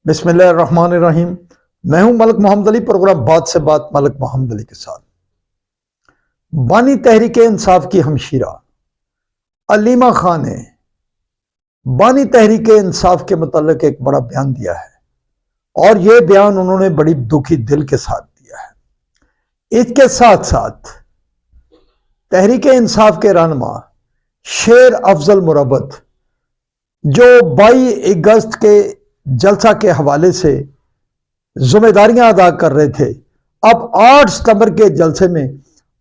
बिस्मिल्लाहिर्रहमानिर्रहीम। मैं हूं मलिक मोहम्मद अली, प्रोग्राम बात से बात मलिक मोहम्मद अली के साथ। बानी तहरीक इंसाफ की हमशीरा अलीमा खान ने बानी तहरीक इंसाफ के मुताल्लिक एक बड़ा बयान दिया है और यह बयान उन्होंने बड़ी दुखी दिल के साथ दिया है। इसके साथ साथ तहरीक इंसाफ के रहनुमा शेर अफजल मुरब्बत जो 22 अगस्त के जलसा के हवाले से जिम्मेदारियां अदा कर रहे थे, अब 8 सितंबर के जलसे में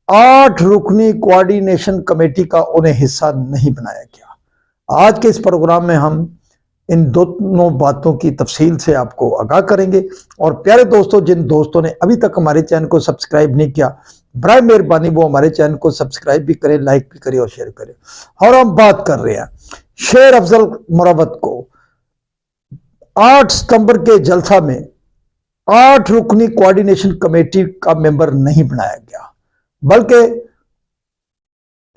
8 रुकनी कोऑर्डिनेशन कमेटी का उन्हें हिस्सा नहीं बनाया गया। आज के इस प्रोग्राम में हम इन दोनों बातों की तफसील से आपको आगाह करेंगे। और प्यारे दोस्तों, जिन दोस्तों ने अभी तक हमारे चैनल को सब्सक्राइब नहीं किया, बराए मेहरबानी वो हमारे चैनल को सब्सक्राइब भी करें, लाइक भी करें और शेयर करें। और हम बात कर रहे हैं शेर अफजल मुरब्बत को 8 सितंबर के जलसा में 8 रुकनी कोऑर्डिनेशन कमेटी का मेंबर नहीं बनाया गया, बल्कि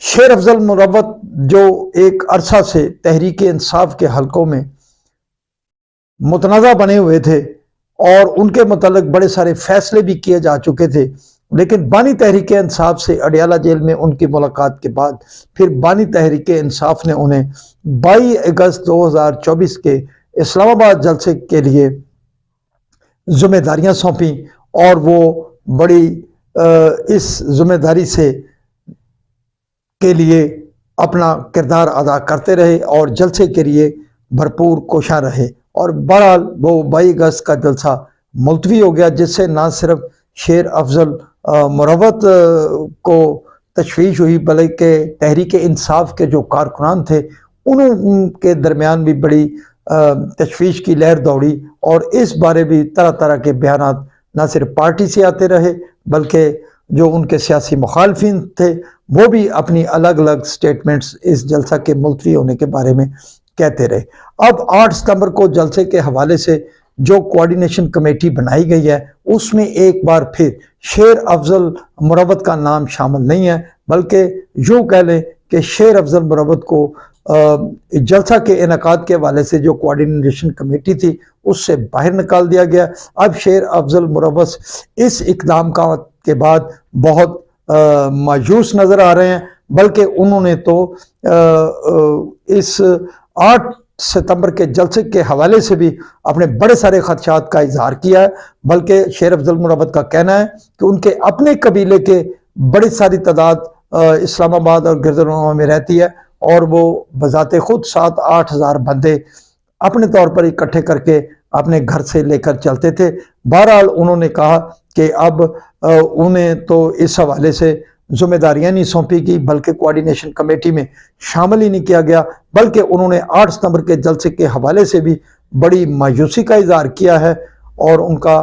शेर अफजल मुरब्बत जो एक अरसा से तहरीक इंसाफ के हलकों में मुतनाज़ा बने हुए थे और उनके मुतालिक बड़े सारे फैसले भी किए जा चुके थे, लेकिन बानी तहरीक इंसाफ से अडियाला जेल में उनकी मुलाकात के बाद फिर बानी तहरीक इंसाफ ने उन्हें 22 अगस्त 2024 के इस्लामाबाद जलसे के लिए जिम्मेदारियां सौंपी और वो बड़ी इस जिम्मेदारी से के लिए अपना किरदार अदा करते रहे और जलसे के लिए भरपूर कोशां रहे। और बहरहाल वो 22 अगस्त का जलसा मुलतवी हो गया, जिससे ना सिर्फ शेर अफजल मुरब्बत को तशवीश हुई, बल्कि तहरीक इंसाफ के जो कारकुनान थे उनके दरमियान भी बड़ी तशवीश की लहर दौड़ी। और इस बारे भी तरह तरह के बयान न सिर्फ पार्टी से आते रहे, बल्कि जो उनके सियासी मुखालफिन थे वो भी अपनी अलग अलग स्टेटमेंट्स इस जलसा के मुलतवी होने के बारे में कहते रहे। अब 8 सितंबर को जलसे के हवाले से जो कोऑर्डिनेशन कमेटी बनाई गई है, उसमें एक बार फिर शेर अफजल मुरब्बत का नाम शामिल नहीं है, बल्कि यूँ कह लें कि शेर अफजल मुरब्बत को जलसा के इनेकाद के हवाले से जो कोऑर्डिनेशन कमेटी थी उससे बाहर निकाल दिया गया। अब शेर अफजल मुरब्बत इस इक़दाम के बाद बहुत मायूस नज़र आ रहे हैं, बल्कि उन्होंने तो इस 8 सितंबर के जलसे के हवाले से भी अपने बड़े सारे खदशात का इजहार किया है। बल्कि शेर अफजल मुरब्बत का कहना है कि उनके अपने कबीले के बड़ी सारी तादाद इस्लामाबाद और गिरदनुमा में रहती है और वो बजाते खुद 7-8 हज़ार बंदे अपने तौर पर इकट्ठे करके अपने घर से लेकर चलते थे। बहरहाल उन्होंने कहा कि अब उन्हें तो इस हवाले से जिम्मेदारियां नहीं सौंपी गई, बल्कि कोऑर्डिनेशन कमेटी में शामिल ही नहीं किया गया, बल्कि उन्होंने 8 सितंबर के जलसे के हवाले से भी बड़ी मायूसी का इजहार किया है। और उनका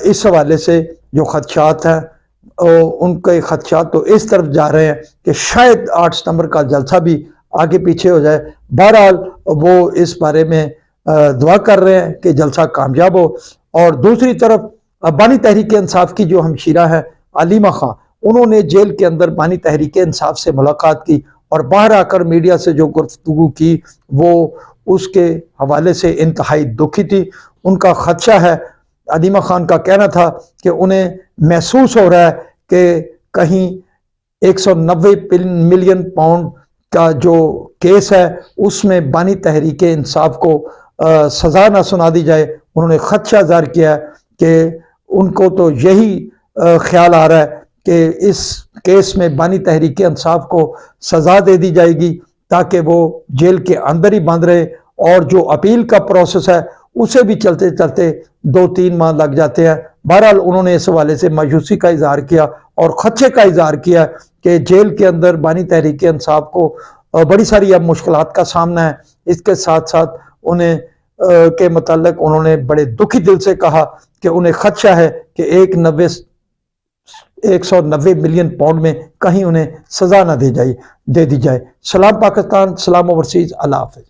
इस हवाले से जो खदशात हैं, उनके खदशात तो इस तरफ जा रहे हैं कि शायद 8 सितंबर का जलसा भी आगे पीछे हो जाए। बहरहाल वो इस बारे में दुआ कर रहे हैं कि जलसा कामयाब हो। और दूसरी तरफ बानी तहरीक इंसाफ की जो हमशीरा है अलीमा खान, उन्होंने जेल के अंदर बानी तहरीक इंसाफ से मुलाकात की और बाहर आकर मीडिया से जो गुफ्तगू की वो उसके हवाले से इंतहाई दुखी थी। उनका खदशा है, अलीमा खान का कहना था कि उन्हें महसूस हो रहा है कि कहीं 190 मिलियन पाउंड का जो केस है उसमें बानी तहरीक इंसाफ को सज़ा ना सुना दी जाए। उन्होंने खदशा ज़ाहिर किया कि उनको तो यही ख्याल आ रहा है कि इस केस में बानी तहरीक इंसाफ को सज़ा दे दी जाएगी ताकि वो जेल के अंदर ही बंद रहे, और जो अपील का प्रोसेस है उसे भी चलते चलते 2-3 माह लग जाते हैं। बहरहाल उन्होंने इस हवाले से मायूसी का इजहार किया और खदशे का इजहार किया कि जेल के अंदर बानी तहरीक इंसाफ को बड़ी सारी अब मुश्किलात का सामना है। इसके साथ साथ उन्हें के मुताल्लिक उन्होंने बड़े दुखी दिल से कहा कि उन्हें खदशा है कि 190 मिलियन पाउंड में कहीं उन्हें सज़ा ना दे दी जाए। सलाम पाकिस्तान, सलाम ओवरसीज़, अल्लाह हाफ़िज़।